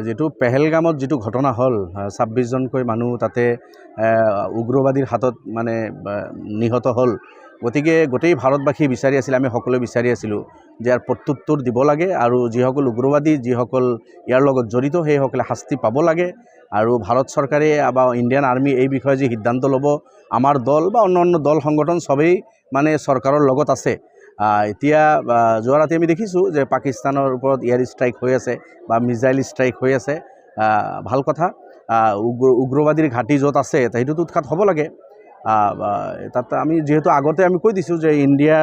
যেটো পেহেলগামত যেটো ঘটনা হল ২৬ জনকৈ মানুহ তাতে উগ্ৰবাদীৰ হাতত মানে নিহত হল। গতিকে গোটেই ভাৰতবাসী বিচাৰি আছিল, আমি সকলোৱে বিচাৰি আছিলোঁ যে ইয়াৰ প্ৰত্যুত্তৰ দিব লাগে আৰু যিসকল উগ্ৰবাদী যিসকল ইয়াৰ লগত জড়িত সেইসকলে শাস্তি পাব লাগে আৰু ভাৰত চৰকাৰে বা ইণ্ডিয়ান আৰ্মি এই বিষয়ে যি সিদ্ধান্ত ল'ব, আমাৰ দল বা অন্যান্য দল সংগঠন সবেই মানে চৰকাৰৰ লগত আছে। এতিয়া যোৱা ৰাতি আমি দেখিছোঁ যে পাকিস্তানৰ ওপৰত এয়াৰ ষ্ট্ৰাইক হৈ আছে বা মিছাইল ষ্ট্ৰাইক হৈ আছে। ভাল কথা, উগ্ৰবাদীৰ ঘাটি য'ত আছে সেইটোতো উৎখাত হ'ব লাগে। তাত আমি যেহেতু আগতে আমি কৈ দিছোঁ যে ইণ্ডিয়া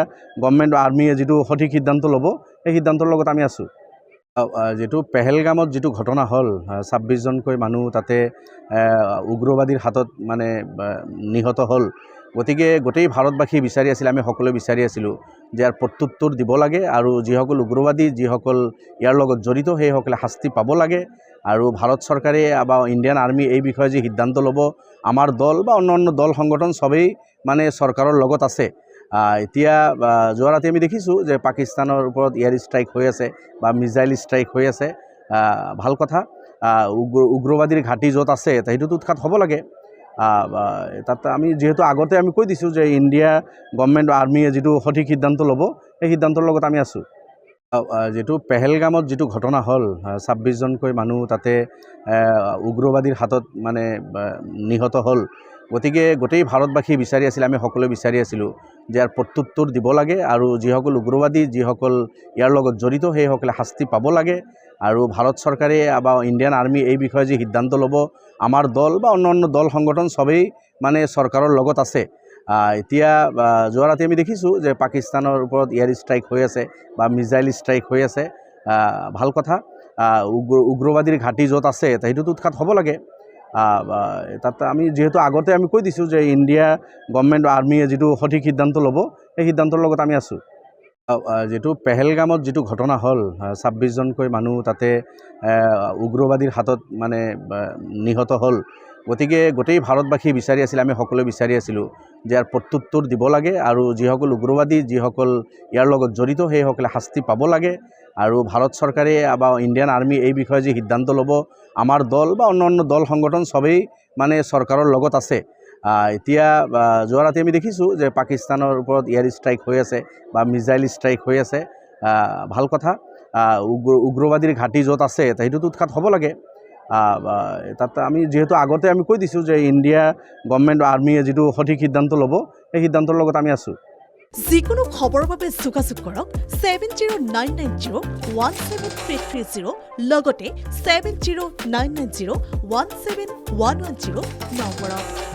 গভৰ্ণমেণ্ট আৰ্মিয়ে যিটো সঠিক সিদ্ধান্ত ল'ব সেই সিদ্ধান্তৰ লগত আমি আছোঁ। যেটো পেহেলগামত যেটো ঘটনা হল ২৬ জনকৈ মানুহ তাতে উগ্ৰবাদীৰ হাতত মানে নিহত হল। গতিকে গোটেই ভাৰতবাসী বিচাৰি আছিল, আমি সকলোৱে বিচাৰি আছিলোঁ যে ইয়াৰ প্ৰত্যুত্তৰ দিব লাগে আৰু যিসকল উগ্ৰবাদী যিসকল ইয়াৰ লগত জড়িত সেইসকলে শাস্তি পাব লাগে আৰু ভাৰত চৰকাৰে বা ইণ্ডিয়ান আৰ্মি এই বিষয়ে যি সিদ্ধান্ত ল'ব, আমাৰ দল বা অন্যান্য দল সংগঠন সবেই মানে চৰকাৰৰ লগত আছে। এতিয়া যোৱা ৰাতি আমি দেখিছোঁ যে পাকিস্তানৰ ওপৰত এয়াৰ ষ্ট্ৰাইক হৈ আছে বা মিছাইল ষ্ট্ৰাইক হৈ আছে। ভাল কথা, উগ্ৰবাদীৰ ঘাটি য'ত আছে সেইটোতো উৎখাত হ'ব লাগে। তাত আমি যেহেতু আগতে আমি কৈ দিছোঁ যে ইণ্ডিয়া গভৰ্ণমেণ্ট আৰ্মিয়ে যিটো সঠিক সিদ্ধান্ত ল'ব সেই সিদ্ধান্তৰ লগত আমি আছোঁ। যেটো পেহেলগামত যেটো ঘটনা হল ২৬ জনকৈ মানুহ তাতে উগ্ৰবাদীৰ হাতত মানে নিহত হল। গতিকে গোটেই ভাৰতবাসী বিচাৰি আছিল, আমি সকলোৱে বিচাৰি আছিলোঁ যে ইয়াৰ প্ৰত্যুত্তৰ দিব লাগে আৰু যিসকল উগ্ৰবাদী যিসকল ইয়াৰ লগত জড়িত সেইসকলে শাস্তি পাব লাগে আৰু ভাৰত চৰকাৰে বা ইণ্ডিয়ান আৰ্মি এই বিষয়ে যি সিদ্ধান্ত ল'ব, আমাৰ দল বা অন্যান্য দল সংগঠন সবেই মানে চৰকাৰৰ লগত আছে। এতিয়া যোৱা ৰাতি আমি দেখিছোঁ যে পাকিস্তানৰ ওপৰত এয়াৰ ষ্ট্ৰাইক হৈ আছে বা মিছাইল ষ্ট্ৰাইক হৈ আছে। ভাল কথা, উগ্ৰবাদীৰ ঘাটি য'ত আছে সেইটোতো উৎখাত হ'ব লাগে। তাত আমি যেহেতু আগতে আমি কৈ দিছোঁ যে ইণ্ডিয়া গভৰ্ণমেণ্ট আৰ্মিয়ে যিটো সঠিক সিদ্ধান্ত ল'ব সেই সিদ্ধান্তৰ লগত আমি আছোঁ। যেটো পেহেলগামত যেটো ঘটনা হল ২৬ জনকৈ মানুহ তাতে উগ্ৰবাদীৰ হাতত মানে নিহত হল। গতিকে গোটেই ভাৰতবাসী বিচাৰি আছিল, আমি সকলোৱে বিচাৰি আছিলোঁ যে ইয়াৰ প্ৰত্যুত্তৰ দিব লাগে আৰু যিসকল উগ্ৰবাদী যিসকল ইয়াৰ লগত জড়িত সেইসকলে শাস্তি পাব লাগে আৰু ভাৰত চৰকাৰে বা ইণ্ডিয়ান আৰ্মি এই বিষয়ে যি সিদ্ধান্ত ল'ব, আমাৰ দল বা অন্যান্য দল সংগঠন সবেই মানে চৰকাৰৰ লগত আছে। এতিয়া যোৱা ৰাতি আমি দেখিছোঁ যে পাকিস্তানৰ ওপৰত এয়াৰ ষ্ট্ৰাইক হৈ আছে বা মিছাইল ষ্ট্ৰাইক হৈ আছে। ভাল কথা, উগ্ৰবাদীৰ ঘাটি য'ত আছে সেইটোতো উৎখাত হ'ব লাগে। তাত আমি যেহেতু আগতে আমি কৈ দিছোঁ যে ইণ্ডিয়া গভৰ্ণমেণ্ট আৰ্মিয়ে যিটো সঠিক সিদ্ধান্ত ল'ব সেই সিদ্ধান্তৰ লগত আমি আছোঁ। যিকোনো খবৰৰ বাবে যোগাযোগ কৰক 7099017330 লগতে 7099017110 নম্বৰত।